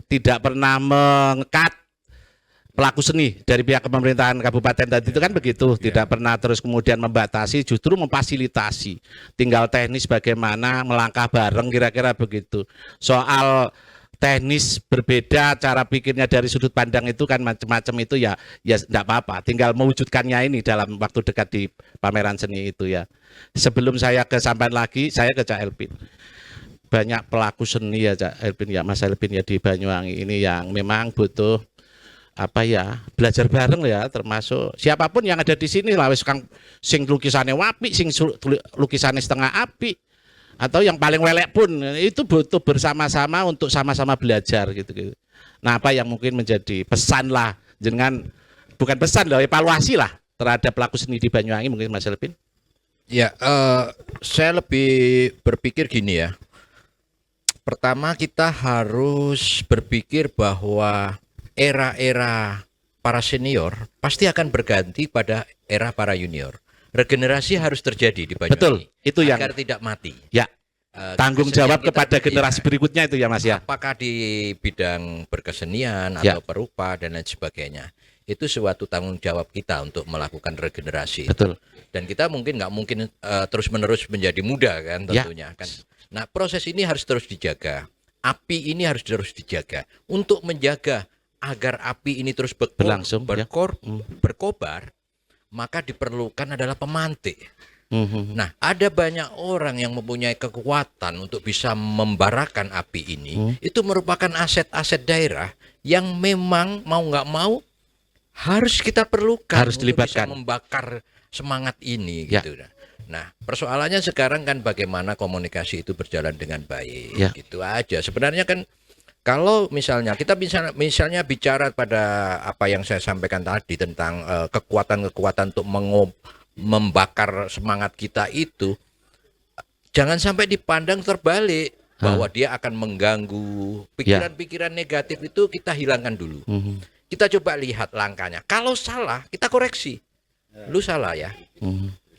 tidak pernah mengekat pelaku seni dari pihak pemerintahan kabupaten tadi itu kan begitu, tidak pernah terus kemudian membatasi, justru memfasilitasi. Tinggal teknis bagaimana melangkah bareng kira-kira begitu. Soal teknis berbeda cara pikirnya dari sudut pandang itu kan macam-macam itu ya enggak apa-apa, tinggal mewujudkannya ini dalam waktu dekat di pameran seni itu ya. Sebelum saya kesampaian lagi, saya ke Cak Elpin. Banyak pelaku seni ya Cak Elpin ya, Mas Elpin ya di Banyuwangi ini yang memang butuh belajar bareng ya, termasuk siapapun yang ada di sini lah, wis kang sing lukisannya wapi, sing lukisannya setengah api, atau yang paling welek pun itu butuh bersama-sama untuk sama-sama belajar gitu. Nah, apa yang mungkin menjadi pesan lah dengan bukan pesan loh, evaluasi lah terhadap pelaku seni di Banyuwangi mungkin Mas Elpin? Ya, saya lebih berpikir gini ya. Pertama kita harus berpikir bahwa era-era para senior pasti akan berganti pada era para junior. Regenerasi harus terjadi di Banyuwangi. Betul, itu yang agar tidak mati. Ya. Tanggung jawab kepada generasi berikutnya itu ya Mas ya. Apakah di bidang berkesenian atau perupa dan lain sebagainya. Itu suatu tanggung jawab kita untuk melakukan regenerasi. Betul. Dan kita nggak mungkin terus-menerus menjadi muda kan tentunya kan. Nah, proses ini harus terus dijaga. Api ini harus terus dijaga untuk menjaga agar api ini terus berlangsung berkobar, maka diperlukan adalah pemantik. Nah, ada banyak orang yang mempunyai kekuatan untuk bisa membarakan api ini. Itu merupakan aset-aset daerah yang memang mau nggak mau harus kita perlukan, harus dilibatkan, untuk bisa membakar semangat ini gitu. Nah, persoalannya sekarang kan bagaimana komunikasi itu berjalan dengan baik, gitu aja. Sebenarnya kan kalau misalnya kita misalnya bicara pada apa yang saya sampaikan tadi tentang kekuatan-kekuatan untuk membakar semangat kita itu, jangan sampai dipandang terbalik bahwa dia akan mengganggu pikiran-pikiran negatif itu, kita hilangkan dulu. Kita coba lihat langkahnya. Kalau salah, kita koreksi. Lu salah ya.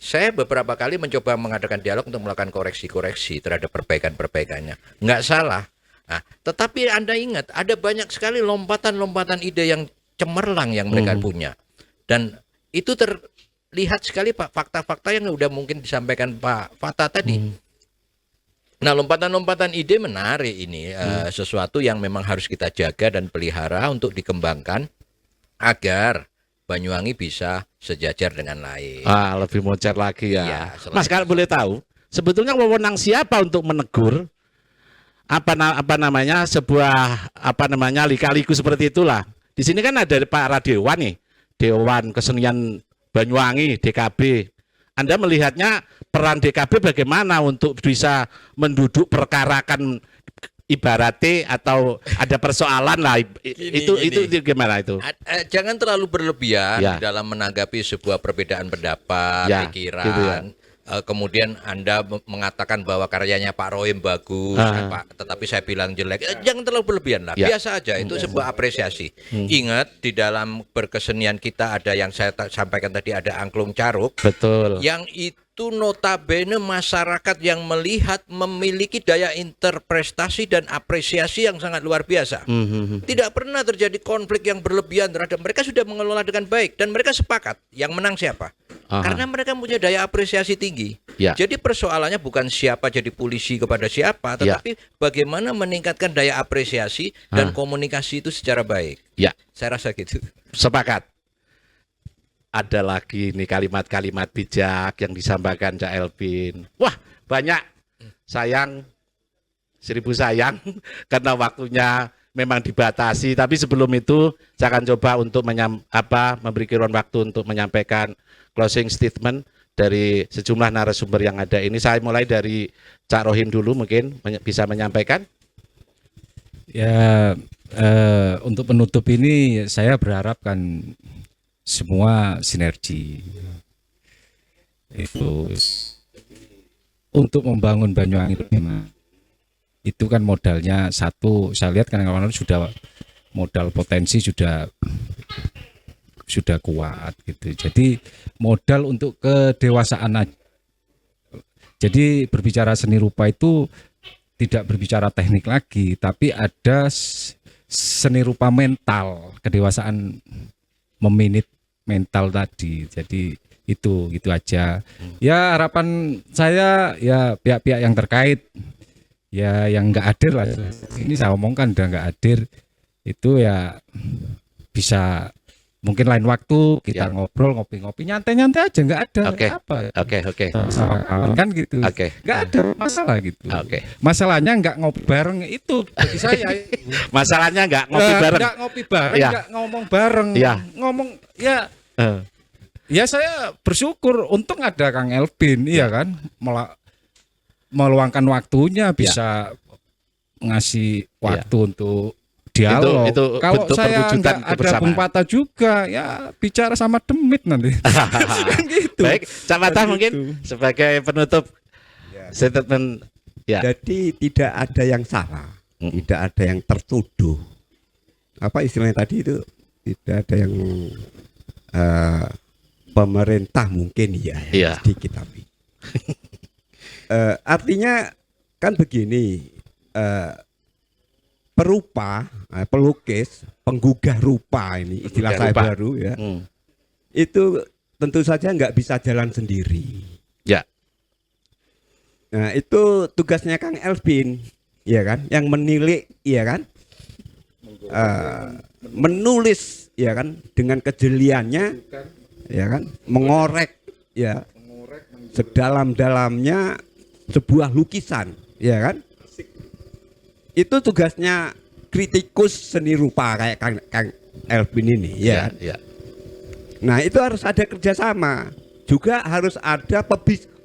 Saya beberapa kali mencoba mengadakan dialog untuk melakukan koreksi-koreksi terhadap perbaikan-perbaikannya. Nggak salah. Nah, tetapi Anda ingat, ada banyak sekali lompatan-lompatan ide yang cemerlang yang mereka punya. Dan itu terlihat sekali Pak, fakta-fakta yang udah mungkin disampaikan Pak Fata tadi. Nah, lompatan-lompatan ide menarik ini, sesuatu yang memang harus kita jaga dan pelihara untuk dikembangkan agar Banyuwangi bisa sejajar dengan lain. Lebih moncer lagi ya. Mas, kalau boleh tahu, sebetulnya wewenang siapa untuk menegur sebuah lika-liku seperti itulah. Di sini kan ada Pak Radewan nih, Dewan Kesenian Banyuwangi, DKB. Anda melihatnya peran DKB bagaimana untuk bisa menduduk perkarakan ibaratnya atau ada persoalan lah itu gimana itu? Jangan terlalu berlebihan dalam menanggapi sebuah perbedaan pendapat, pikiran. Gitu ya. kemudian Anda mengatakan bahwa karyanya Pak Rohim bagus, tetapi saya bilang jelek, jangan terlalu berlebihan lah, biasa aja, itu sebuah apresiasi. Ingat, di dalam berkesenian kita ada yang saya sampaikan tadi, ada angklung caruk, Betul. yang itu notabene masyarakat yang melihat memiliki daya interpretasi dan apresiasi yang sangat luar biasa. Tidak pernah terjadi konflik yang berlebihan terhadap mereka, sudah mengelola dengan baik dan mereka sepakat yang menang siapa. Karena mereka punya daya apresiasi tinggi. Ya. Jadi persoalannya bukan siapa jadi polisi kepada siapa, tetapi bagaimana meningkatkan daya apresiasi dan komunikasi itu secara baik. Ya, Saya rasa gitu. sepakat. Ada lagi nih kalimat-kalimat bijak yang disampaikan Cak Elvin. Wah, banyak. Sayang, 1000 sayang karena waktunya memang dibatasi. Tapi sebelum itu saya akan coba untuk memberikan waktu untuk menyampaikan closing statement dari sejumlah narasumber yang ada ini. Saya mulai dari Cak Rohim dulu, mungkin bisa menyampaikan. Ya, untuk penutup ini saya berharapkan semua sinergi itu untuk membangun Banyuwangi memang itu kan modalnya satu. Saya lihat kawan-kawan sudah modal potensi sudah kuat gitu. Jadi modal untuk kedewasaan aja. Jadi berbicara seni rupa itu tidak berbicara teknik lagi, tapi ada seni rupa mental, kedewasaan memanage mental tadi. Jadi itu aja. Ya harapan saya ya pihak-pihak yang terkait ya yang nggak hadir lah. Ini saya omongkan udah nggak hadir itu ya bisa mungkin lain waktu kita ngobrol ngopi-ngopi nyantai-nyantai aja, nggak ada Oke. sama kawan kan gitu. Nggak ada masalah gitu. Masalahnya nggak ngopi bareng itu bagi saya. Masalahnya nggak ngopi bareng. Nggak ngopi bareng, nggak ngomong bareng. Ngomong ya saya bersyukur untung ada Kang Elvin, iya kan, meluangkan waktunya bisa ngasih waktu untuk dialog. Itu kalau bentuk saya perwujudan nggak ada kebersamaan. Bung Pata juga ya bicara sama demit nanti. Gitu. Baik, Cak Pata Gitu. mungkin sebagai penutup statement. Ya. Jadi tidak ada yang salah, tidak ada yang tertuduh. Apa istilahnya tadi itu? Tidak ada yang pemerintah mungkin ya. Sedikit tapi. Artinya kan begini, perupa, pelukis, penggugah rupa ini istilah saya baru ya. Itu tentu saja nggak bisa jalan sendiri. Ya. Nah itu tugasnya Kang Elvin, ya kan, yang menilik, ya kan, menulis, ya kan, dengan kejeliannya, ya kan, mengorek, ya, sedalam-dalamnya sebuah lukisan, ya kan. Itu tugasnya kritikus seni rupa kayak Kang Elvin ini, ya. Nah itu harus ada kerjasama, juga harus ada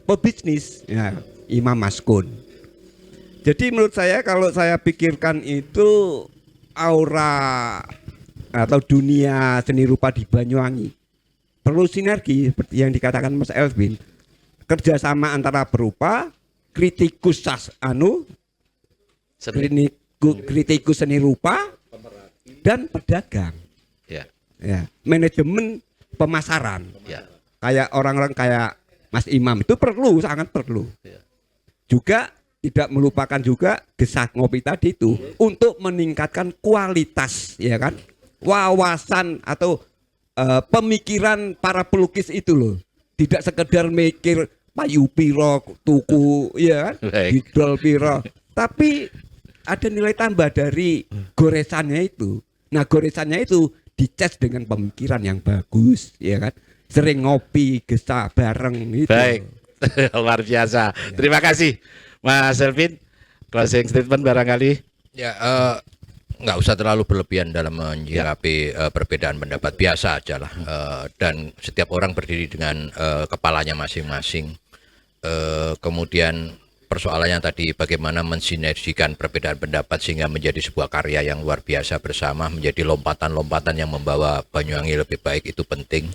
pebisnis, ya, Imam Maskun. Jadi menurut saya kalau saya pikirkan itu aura atau dunia seni rupa di Banyuwangi perlu sinergi seperti yang dikatakan Mas Elvin, kerjasama antara perupa, kritikus kritikus seni rupa dan pedagang, ya, manajemen pemasaran, kayak orang-orang kayak Mas Imam itu perlu, sangat perlu. Juga tidak melupakan juga Gesah Ngopi tadi itu untuk meningkatkan kualitas, ya kan, wawasan atau pemikiran para pelukis itu loh. Tidak sekedar mikir payu piro, tuku, ya kan, hidrol piro, tapi ada nilai tambah dari goresannya itu. Nah goresannya itu dicas dengan pemikiran yang bagus, ya kan, sering ngopi gesah bareng itu. Baik. Luar biasa. Terima kasih Mas Elvin. Closing statement barangkali. Ya, nggak usah terlalu berlebihan dalam menyikapi perbedaan pendapat, biasa aja lah. Dan setiap orang berdiri dengan kepalanya masing-masing. Kemudian persoalannya tadi bagaimana mensinergikan perbedaan pendapat sehingga menjadi sebuah karya yang luar biasa bersama, menjadi lompatan-lompatan yang membawa Banyuwangi lebih baik, itu penting.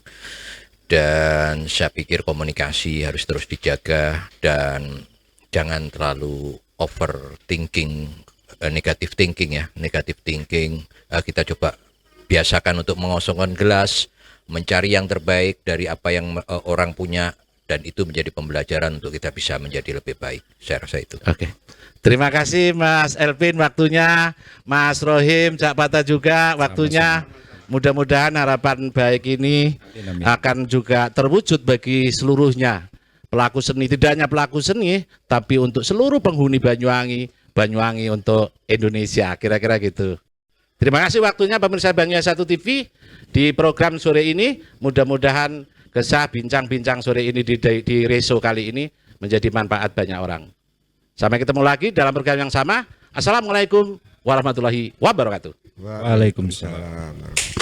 Dan saya pikir komunikasi harus terus dijaga dan jangan terlalu overthinking, negative thinking ya, negative thinking. Kita coba biasakan untuk mengosongkan gelas, mencari yang terbaik dari apa yang orang punya, dan itu menjadi pembelajaran untuk kita bisa menjadi lebih baik. Saya rasa itu. Oke. Terima kasih Mas Elvin waktunya, Mas Rohim, Cak Pata juga waktunya. Mudah-mudahan harapan baik ini akan juga terwujud bagi seluruhnya pelaku seni, tidak hanya pelaku seni, tapi untuk seluruh penghuni Banyuwangi, Banyuwangi untuk Indonesia, kira-kira gitu. Terima kasih waktunya pemirsa Banyuwangi 1 TV di program sore ini. Mudah-mudahan kisah bincang-bincang sore ini di Reso kali ini menjadi manfaat banyak orang. Sampai ketemu lagi dalam program yang sama. Assalamualaikum warahmatullahi wabarakatuh. Waalaikumsalam.